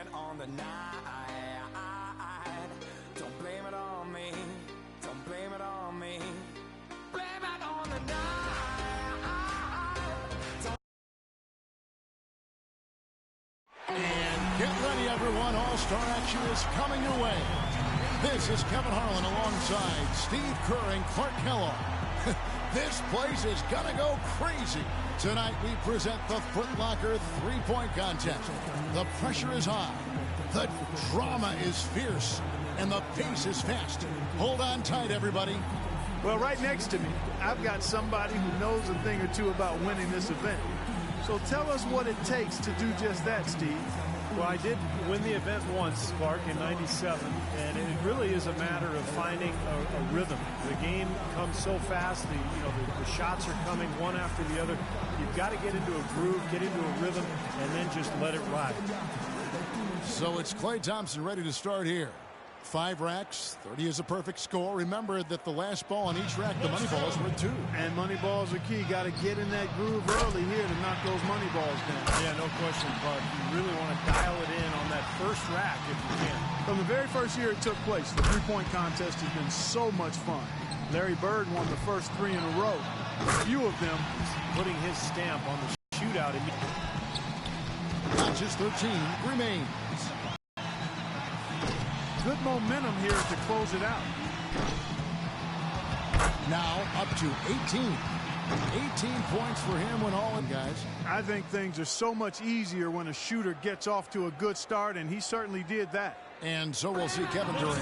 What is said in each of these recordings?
it on the night. Don't blame it on me. Don't blame it on me. Blame it on the night. And get ready, everyone. All-Star action is coming your way. This is Kevin Harlan alongside Steve Kerr and Clark Kellogg. This place is going to go crazy. Tonight we present the Foot Locker three-point contest. The pressure is high. The drama is fierce. And the pace is fast. Hold on tight, everybody. Well, right next to me, I've got somebody who knows a thing or two about winning this event. So tell us what it takes to do just that, Steve. Well, I did win the event once, Clark, in '97, and it really is a matter of finding a rhythm. The game comes so fast, the shots are coming one after the other. You've got to get into a groove, get into a rhythm, and then just let it ride. So it's Klay Thompson ready to start here. 5 racks, 30 is a perfect score. Remember that the last ball on each rack, the money balls were 2. And money balls are key. Got to get in that groove early here to knock those money balls down. Yeah, no question, Clark. You really want to dial it in on that first rack if you can. From the very first year it took place, the three-point contest has been so much fun. Larry Bird won the first 3 in a row. A few of them putting his stamp on the shootout. Matches 13 remains. Good momentum here to close it out. Now up to 18. 18 points for him when all in, guys. I think things are so much easier when a shooter gets off to a good start, and he certainly did that. And so we'll see Kevin Durant.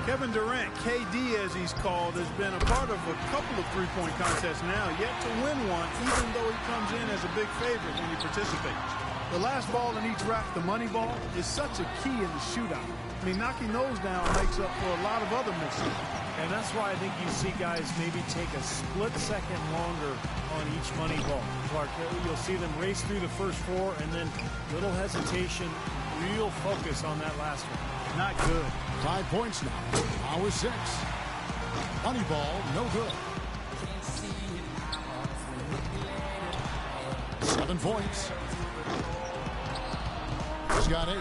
Kevin Durant, KD as he's called, has been a part of a couple of three-point contests now, yet to win one, even though he comes in as a big favorite when he participates. The last ball in each rack, the money ball, is such a key in the shootout. I mean, knocking those down makes up for a lot of other misses. And that's why I think you see guys maybe take a split second longer on each money ball. Clark, you'll see them race through the first 4 and then little hesitation, real focus on that last one. Not good. 5 points now. Now is 6. Money ball, no good. 7 points. He's got 8.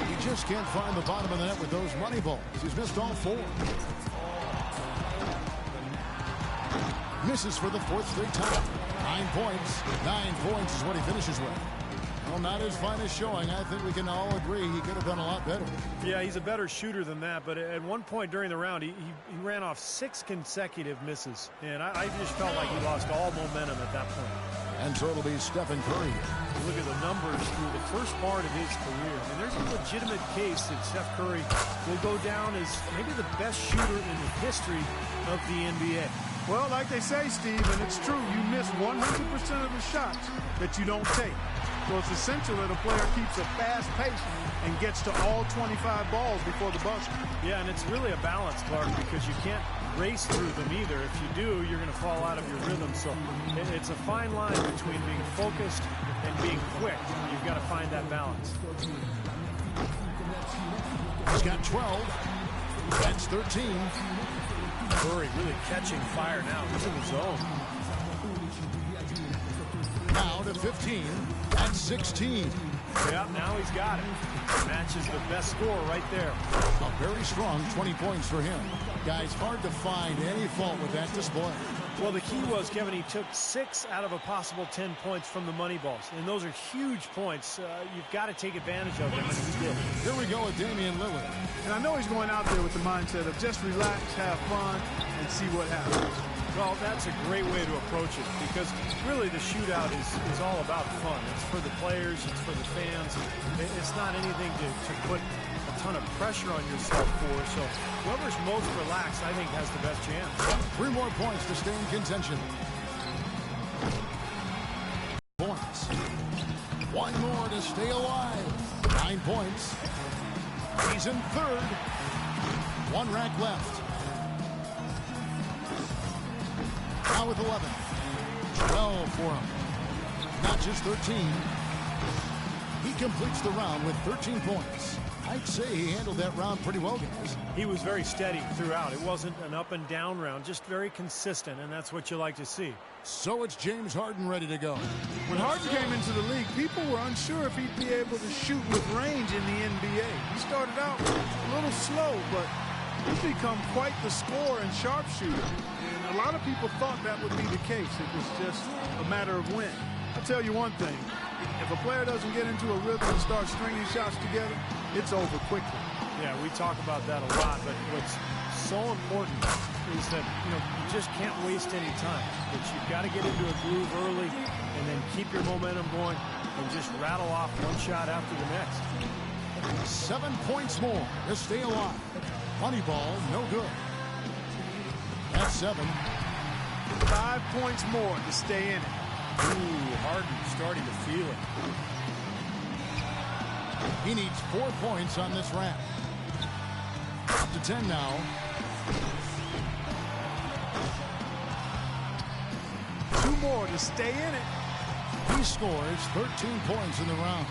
He just can't find the bottom of the net with those money balls. He's missed all 4. Misses for the 4th straight time. 9 points. 9 points is what he finishes with. Well, not his finest showing. I think we can all agree he could have done a lot better. Yeah, he's a better shooter than that, but at one point during the round, he ran off 6 consecutive misses, and I just felt like he lost all momentum at that point. And so it'll be Stephen Curry. Look at the numbers through the first part of his career. And there's a legitimate case that Steph Curry will go down as maybe the best shooter in the history of the NBA. Well, like they say, Steve, and it's true, you miss 100% of the shots that you don't take. So it's essential that a player keeps a fast pace and gets to all 25 balls before the buzzer. Yeah, and it's really a balance, Clark, because you can't race through them either. If you do, you're going to fall out of your rhythm. So it's a fine line between being focused and being quick. You've got to find that balance. He's got 12. That's 13. Curry really catching fire now. He's in the zone. Now to 15. That's 16. Yeah, now he's got it. Matches the best score right there. A very strong 20 points for him. Guys, hard to find any fault with that display. Well, the key was, Kevin, he took 6 out of a possible 10 points from the money balls. And those are huge points. You've got to take advantage of them, and he did. Here we go with Damian Lillard. And I know he's going out there with the mindset of just relax, have fun, and see what happens. Well, that's a great way to approach it, because really the shootout is all about fun. It's for the players, it's for the fans. It's not anything to put a ton of pressure on yourself for. So whoever's most relaxed, I think, has the best chance. 3 more points to stay in contention. Points. 1 more to stay alive. 9 points. He's in 3rd. 1 rack left. Now with 11. 12 for him. Not just 13. He completes the round with 13 points. I'd say he handled that round pretty well, guys. He was very steady throughout. It wasn't an up and down round, just very consistent, and that's what you like to see. So it's James Harden ready to go. When Harden came into the league, people were unsure if he'd be able to shoot with range in the NBA. He started out a little slow, but he's become quite the scorer and sharpshooter. And a lot of people thought that would be the case. It was just a matter of when. I'll tell you one thing. If a player doesn't get into a rhythm and start stringing shots together, it's over quickly. Yeah, we talk about that a lot, but what's so important is that, you just can't waste any time. But you've got to get into a groove early and then keep your momentum going and just rattle off one shot after the next. 7 points more to stay alive. Money ball, no good. That's 7. 5 points more to stay in it. Ooh, Harden starting to feel it. He needs 4 points on this round. Up to 10 now. Two more to stay in it. He scores 13 points in the round.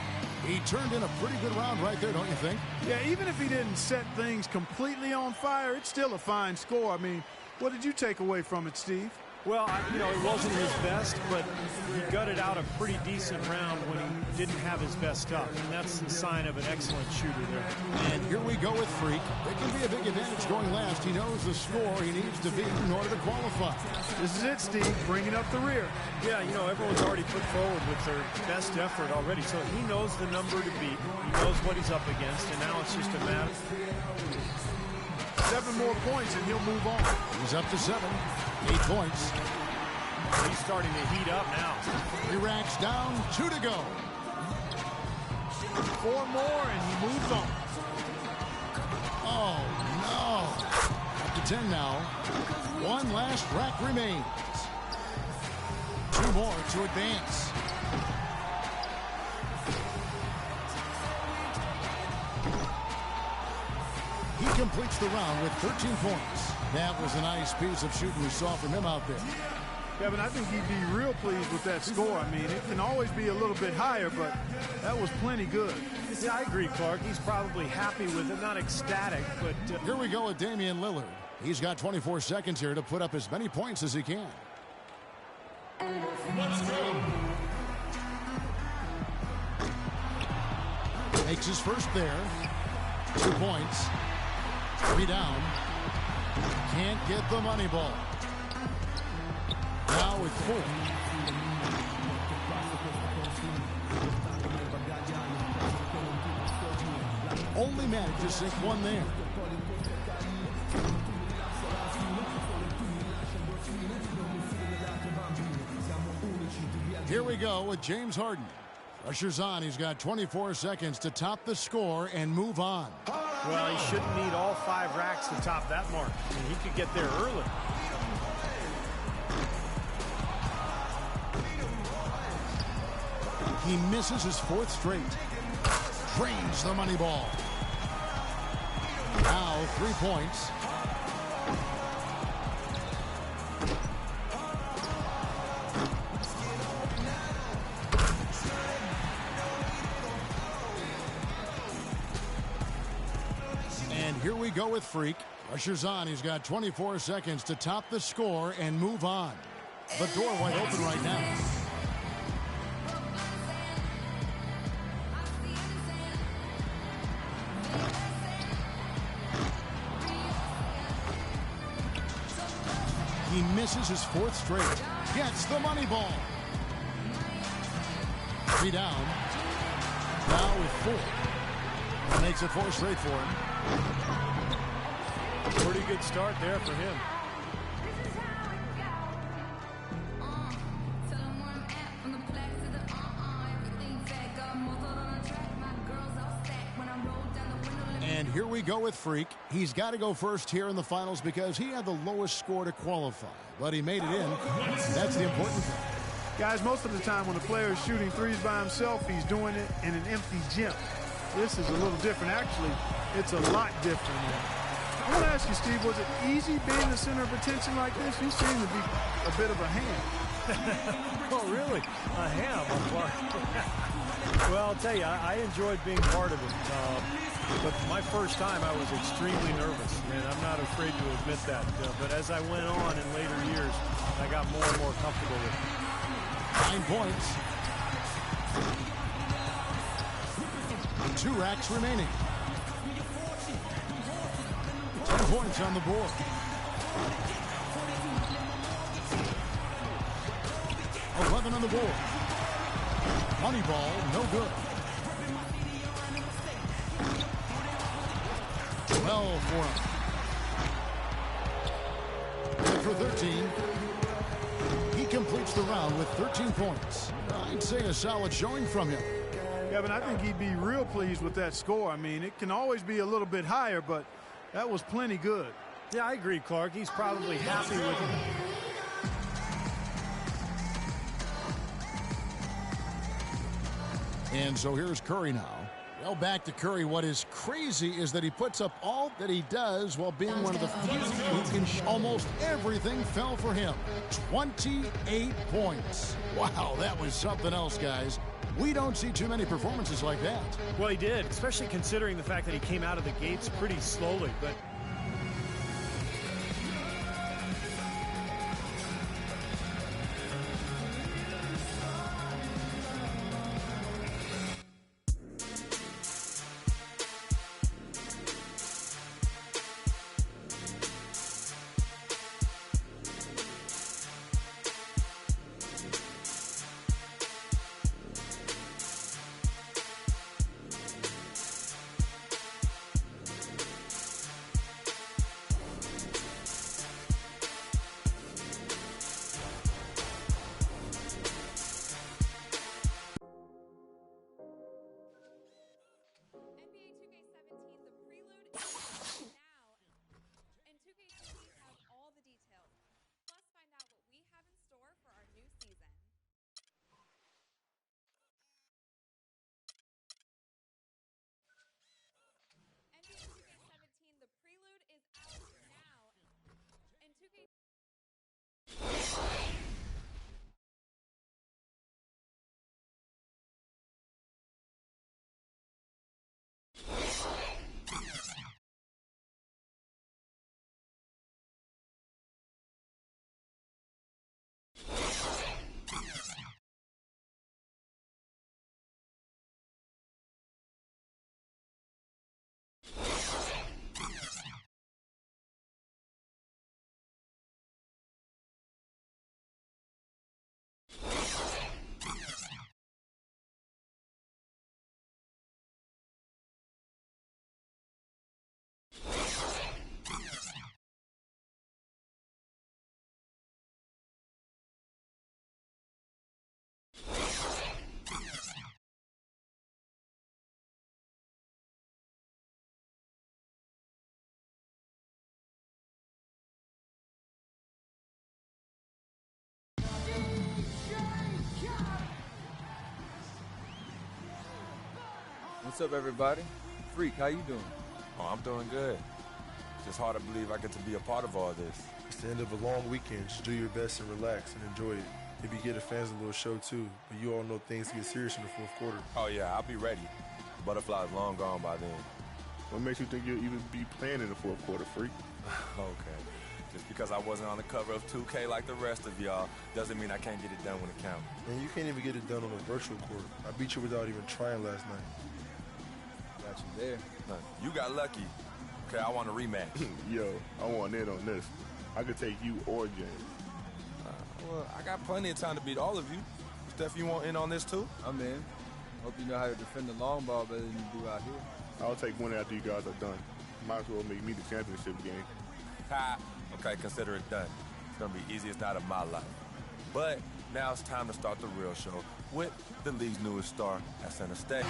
He turned in a pretty good round right there, don't you think? Yeah, even if he didn't set things completely on fire, it's still a fine score. I mean, what did you take away from it, Steve? Well, it wasn't his best, but he gutted out a pretty decent round when he didn't have his best stuff, and that's the sign of an excellent shooter there. And here we go with Freak. It can be a big advantage going last. He knows the score he needs to beat in order to qualify. This is it, Steve, bringing up the rear. Yeah, everyone's already put forward with their best effort already, so he knows the number to beat. He knows what he's up against, and now it's just a matter. 7 more points, and he'll move on. He's up to 7. 8 points. He's starting to heat up now. 3 racks down, 2 to go. 4 more, and he moves on. Oh, no. Up to 10 now. 1 last rack remains. 2 more to advance. He completes the round with 13 points. That was a nice piece of shooting we saw from him out there. Kevin, I think he'd be real pleased with that score. I mean, it can always be a little bit higher, but that was plenty good. Yeah, I agree, Clark. He's probably happy with it, not ecstatic, but... Here we go with Damian Lillard. He's got 24 seconds here to put up as many points as he can. Let's go. Makes his first there. 2 points. 3 down. Can't get the money ball. Now with 4. Only managed to sink 1 there. Here we go with James Harden. Pressure's on. He's got 24 seconds to top the score and move on. Well, he shouldn't need all 5 racks to top that mark. I mean, he could get there early. He misses his 4th straight. Drains the money ball. Now 3 points. And here we go with Freak. Pressure's on. He's got 24 seconds to top the score and move on. The door wide open right now. He misses his 4th straight. Gets the money ball. 3 down. Now with 4. That makes it 4 straight for him. Pretty good start there for him. And here we go with Freak. He's got to go first here in the finals because he had the lowest score to qualify. But he made it in. That's the important thing. Guys, most of the time when a player is shooting threes by himself, he's doing it in an empty gym. This is a little different. Actually, it's a lot different. I want to ask you, Steve, was it easy being the center of attention like this? You seem to be a bit of a ham. Oh, really? A ham? Well, I'll tell you, I enjoyed being part of it. But my first time, I was extremely nervous, and I'm not afraid to admit that. But as I went on in later years, I got more and more comfortable with it. 9 points. 2 racks remaining. 10 points on the board. 11 on the board. Money ball, no good. 12 for him. And for 13, he completes the round with 13 points. I'd say a solid showing from him. Kevin, I think he'd be real pleased with that score. I mean, it can always be a little bit higher, but that was plenty good. Yeah, I agree, Clark. He's probably happy with it. And so here's Curry now. Well, back to Curry. What is crazy is that he puts up all that he does while being one of the few who can almost everything fell for him. 28 points. Wow, that was something else, guys. We don't see too many performances like that. Well, he did, especially considering the fact that he came out of the gates pretty slowly. But What's up, everybody? Freak, how you doing? Oh, I'm doing good. Just hard to believe I get to be a part of all this. It's the end of a long weekend. Just do your best and relax and enjoy it. Maybe get the fans a little show too, but you all know things get serious in the fourth quarter. Oh yeah, I'll be ready. The butterfly's long gone by then. What makes you think you'll even be playing in the fourth quarter, Freak? Okay. Just because I wasn't on the cover of 2K like the rest of y'all doesn't mean I can't get it done when it counts. And you can't even get it done on a virtual court. I beat you without even trying last night. Got you there. You got lucky. Okay, I want a rematch. Yo, I want in on this. I could take you or James. Well, I got plenty of time to beat all of you. Steph, you want in on this too? I'm in. Hope you know how to defend the long ball better than you do out here. I'll take one after you guys are done. Might as well make me the championship game. Ha! Okay, consider it done. It's gonna be easiest night of my life. But now it's time to start the real show with the league's newest star at center stage.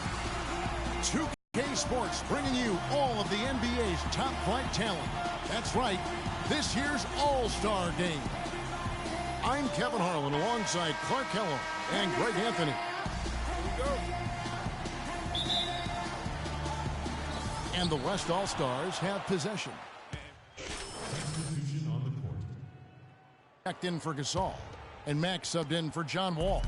2K Sports bringing you all of the NBA's top flight talent. That's right, this year's All-Star Game. I'm Kevin Harlan alongside Clark Keller and Greg Anthony. And the West All-Stars have possession. Backed in for Gasol, and Max subbed in for John Wall.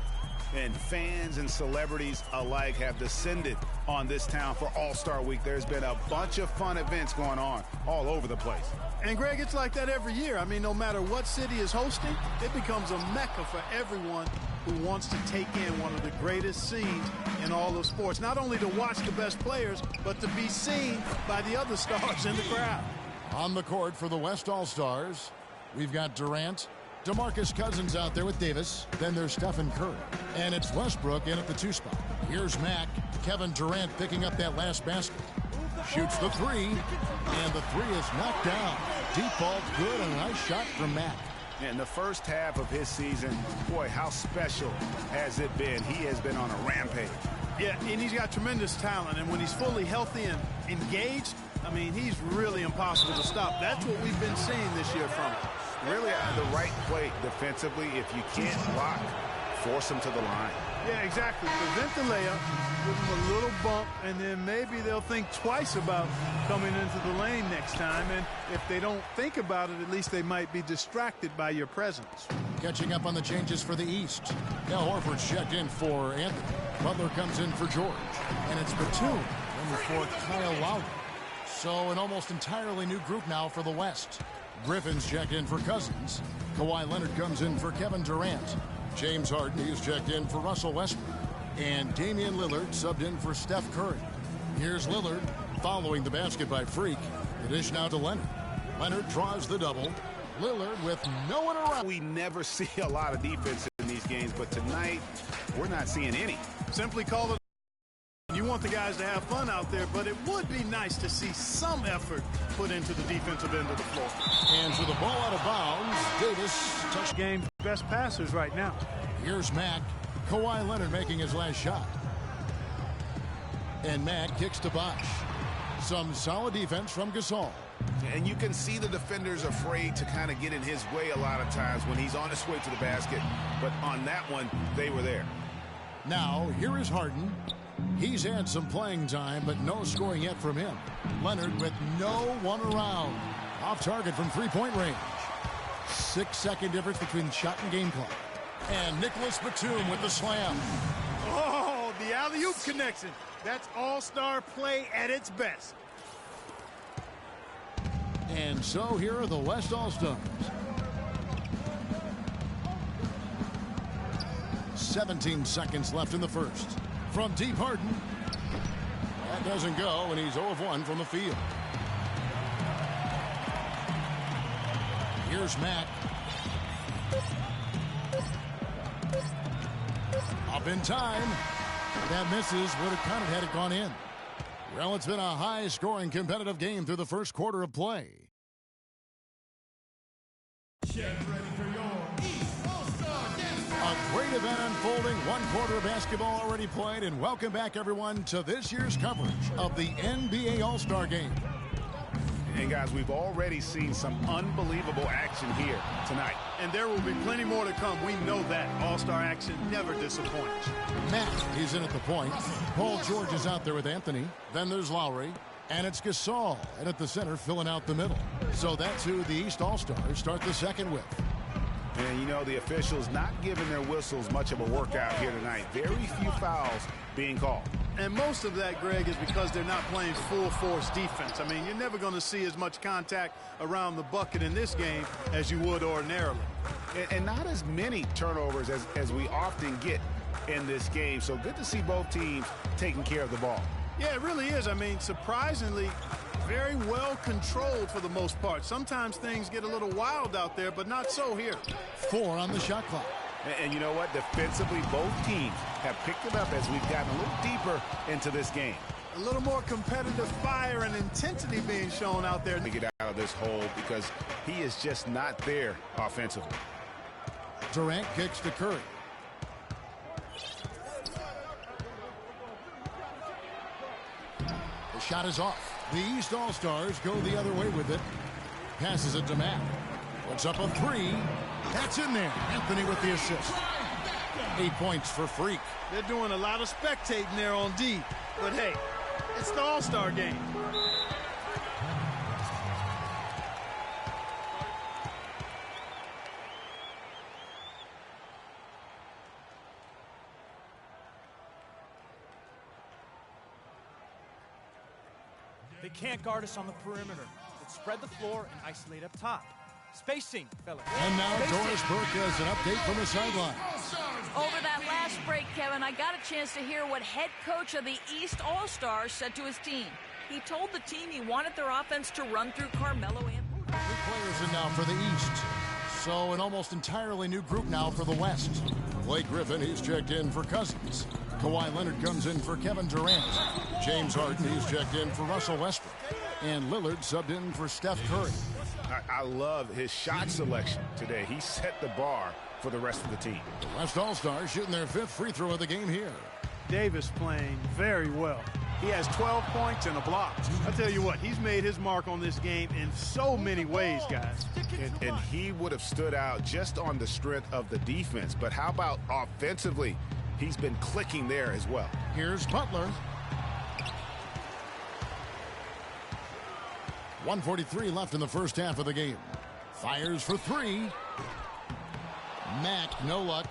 And fans and celebrities alike have descended on this town for All-Star Week. There's been a bunch of fun events going on all over the place. And, Greg, it's like that every year. I mean, no matter what city is hosting, it becomes a mecca for everyone who wants to take in one of the greatest scenes in all of sports. Not only to watch the best players, but to be seen by the other stars in the crowd. On the court for the West All-Stars, we've got Durant, DeMarcus Cousins out there with Davis. Then there's Stephen Curry. And it's Westbrook in at the 2 spot. Here's Mac. Kevin Durant picking up that last basket. Shoots the 3. And the 3 is knocked down. Deep ball good and a nice shot from Mac. In the first half of his season, boy, how special has it been? He has been on a rampage. Yeah, and he's got tremendous talent. And when he's fully healthy and engaged, I mean, he's really impossible to stop. That's what we've been seeing this year from him. Really at the right play defensively. If you can't block, force him to the line. Yeah, exactly. Prevent the layup, give them a little bump, and then maybe they'll think twice about coming into the lane next time. And if they don't think about it, at least they might be distracted by your presence. Catching up on the changes for the East. Now Horford's checked in for Anthony. Butler comes in for George. And it's Batum in for Kyle Lowry. So an almost entirely new group now for the West. Griffin's checked in for Cousins. Kawhi Leonard comes in for Kevin Durant. James Harden is checked in for Russell Westbrook. And Damian Lillard subbed in for Steph Curry. Here's Lillard following the basket by Freak. The dish now to Leonard. Leonard draws the double. Lillard with no one around. We never see a lot of defense in these games, but tonight we're not seeing any. Simply call it. You want the guys to have fun out there, but it would be nice to see some effort put into the defensive end of the floor. And for the ball out of bounds, Davis touch Game's best passers right now. Here's Mac. Kawhi Leonard making his last shot. And Mac kicks to Bosh. Some solid defense from Gasol. And you can see the defenders afraid to kind of get in his way a lot of times when he's on his way to the basket. But on that one, they were there. Now, here is Harden. He's had some playing time, but no scoring yet from him. Leonard with no one around. Off target from three-point range. 6-second difference between shot and game clock. And Nicholas Batum with the slam. Oh, the alley-oop connection. That's all-star play at its best. And so here are the West All-Stars. 17 seconds left in the first. From deep, Harden. That doesn't go, and he's 0 of 1 from the field. Here's Mac. Up in time. That misses. Would have counted had it gone in. Well, it's been a high-scoring competitive game through the first quarter of play. Get ready for your East All-Star Dance. A great event unfolding. One quarter of basketball already played. And welcome back, everyone, to this year's coverage of the NBA All-Star Game. And, guys, we've already seen some unbelievable action here tonight. And there will be plenty more to come. We know that. All-Star action never disappoints. Matt, he's in at the point. Paul George is out there with Anthony. Then there's Lowry. And it's Gasol. And at the center, filling out the middle. So that's who the East All-Stars start the second with. And, you know, the officials not giving their whistles much of a workout here tonight. Very few fouls being called. And most of that, Greg, is because they're not playing full-force defense. I mean, you're never going to see as much contact around the bucket in this game as you would ordinarily. And not as many turnovers as we often get in this game. So good to see both teams taking care of the ball. Yeah, it really is. I mean, surprisingly, very well controlled for the most part. Sometimes things get a little wild out there, but not so here. 4 on the shot clock. And you know what? Defensively, both teams have picked it up as we've gotten a little deeper into this game. A little more competitive fire and intensity being shown out there. To get out of this hole because he is just not there offensively. Durant kicks to Curry. The shot is off. The East All-Stars go the other way with it. Passes it to Matt. Puts up a 3. That's in there. Anthony with the assist. 8 points for Freak. They're doing a lot of spectating there on D. But hey, it's the All-Star game. They can't guard us on the perimeter. Let's spread the floor and isolate up top. Spacing, fellas. And now Doris Burke has an update from the sideline. Over that last break, Kevin, I got a chance to hear what head coach of the East All-Stars said to his team. He told the team he wanted their offense to run through Carmelo and New players in now for the East. So an almost entirely new group now for the West. Blake Griffin, he's checked in for Cousins. Kawhi Leonard comes in for Kevin Durant. James Harden, he's checked in for Russell Westbrook. And Lillard subbed in for Steph Curry. I love his shot selection today. He set the bar for the rest of the team. The West All-Stars shooting their 5th free throw of the game here. Davis playing very well. He has 12 points and a block. I tell you what, he's made his mark on this game in so many ways, guys. And he would have stood out just on the strength of the defense. But how about offensively? He's been clicking there as well. Here's Butler. 1:43 left in the first half of the game. Fires for 3. Mack, no luck.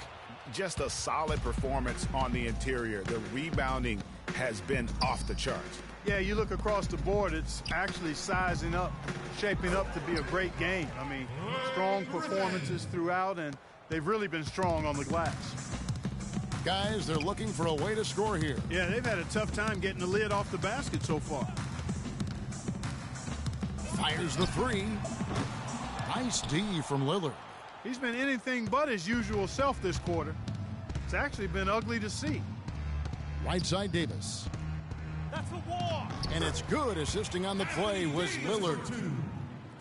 Just a solid performance on the interior. The rebounding has been off the charts. Yeah, you look across the board, it's actually sizing up, shaping up to be a great game. I mean, strong performances throughout, and they've really been strong on the glass. Guys, they're looking for a way to score here. Yeah, they've had a tough time getting the lid off the basket so far. Fires the 3. Nice D from Lillard. He's been anything but his usual self this quarter. It's actually been ugly to see. Right side Davis. That's a walk. And it's good. Assisting on the play was Lillard.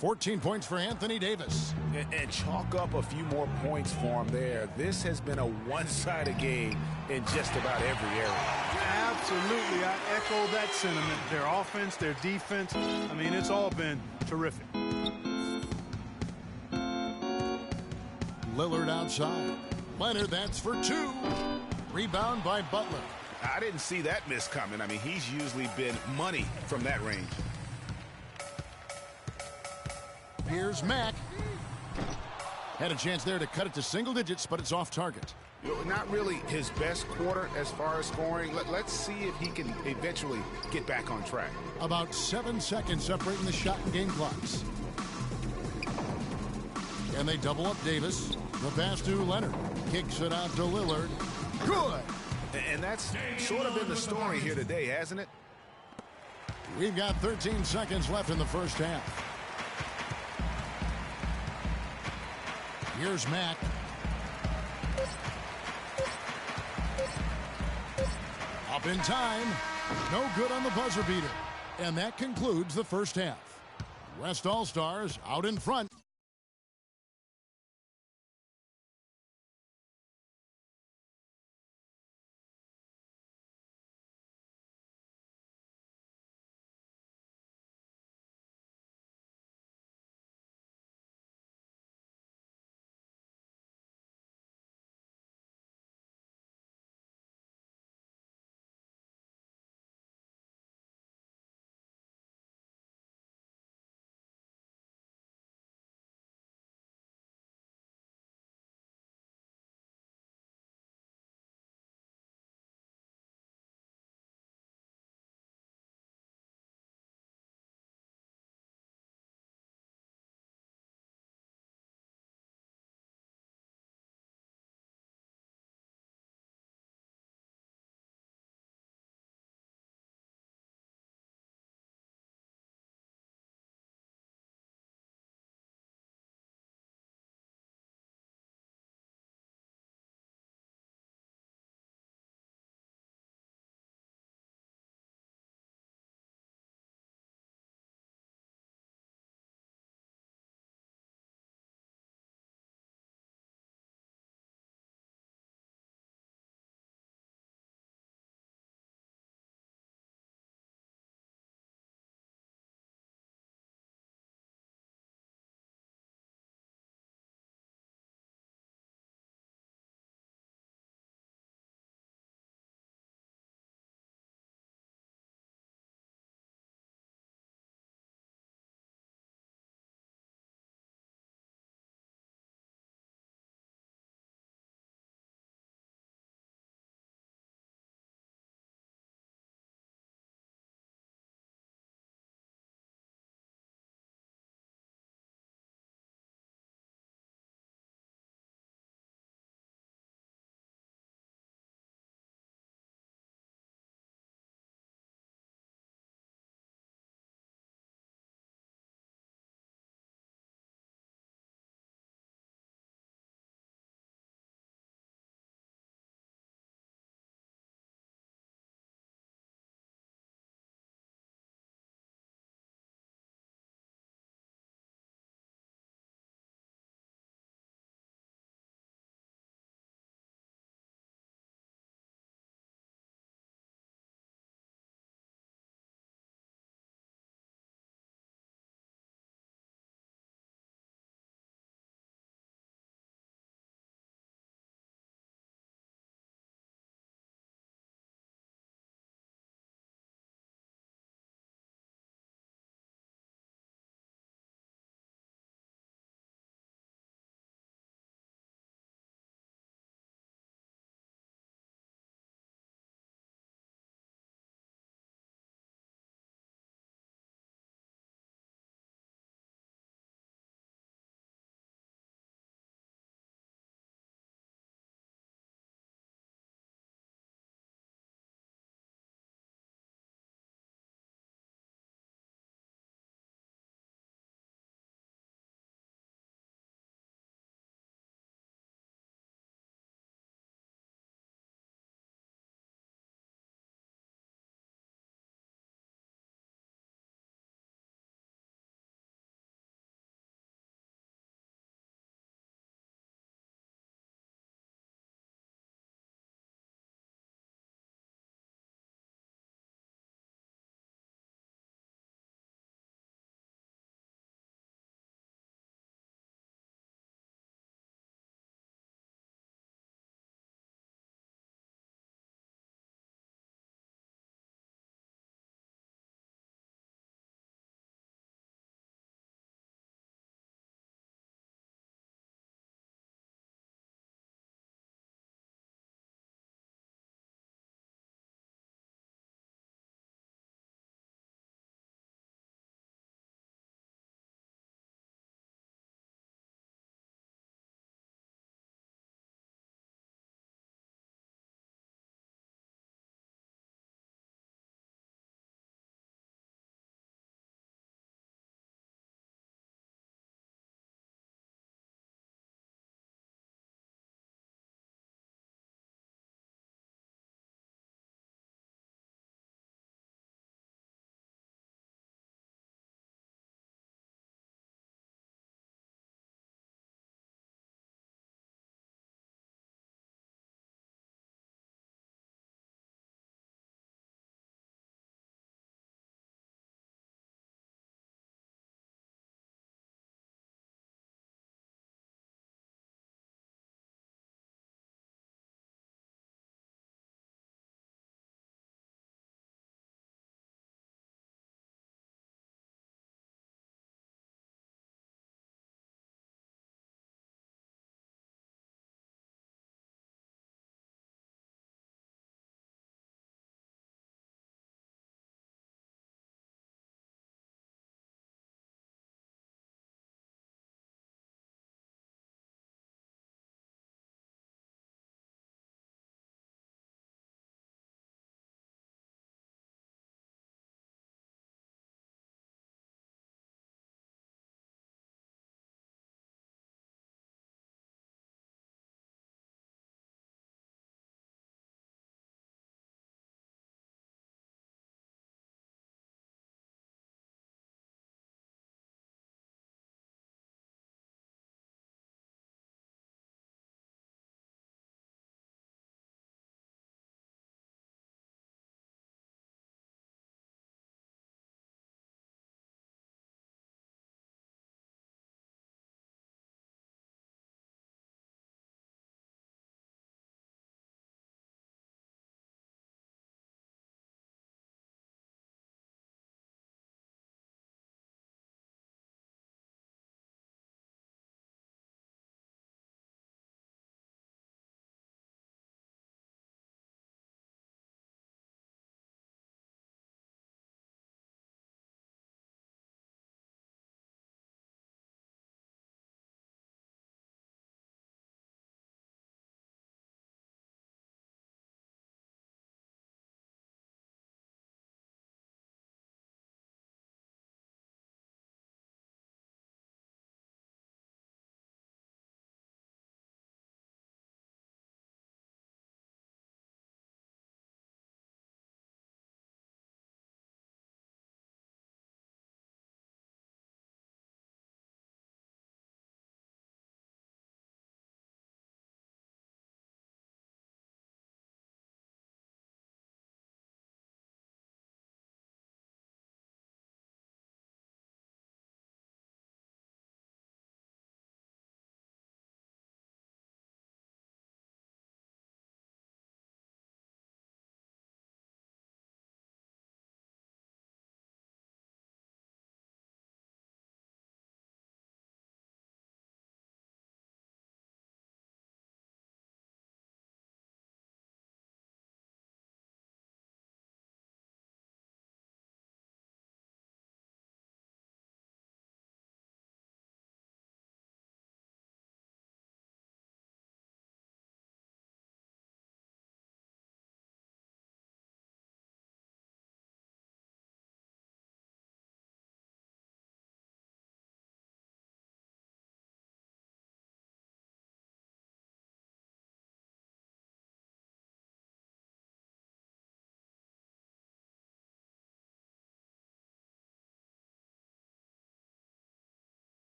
14 points for Anthony Davis. And chalk up a few more points for him there. This has been a one-sided game in just about every area. Absolutely. I echo that sentiment. Their offense, their defense. I mean, it's all been terrific. Lillard outside. Leonard, that's for 2. Rebound by Butler. I didn't see that miss coming. I mean, he's usually been money from that range. Here's Mack. Had a chance there to cut it to single digits, but it's off target. Not really his best quarter as far as scoring. Let's see if he can eventually get back on track. About 7 seconds separating the shot and game clocks. And they double up Davis. The pass to Leonard. Kicks it out to Lillard. Good. And that's sort of been the story here today, hasn't it? We've got 13 seconds left in the first half. Here's Mack. Up in time. No good on the buzzer beater. And that concludes the first half. West All-Stars out in front.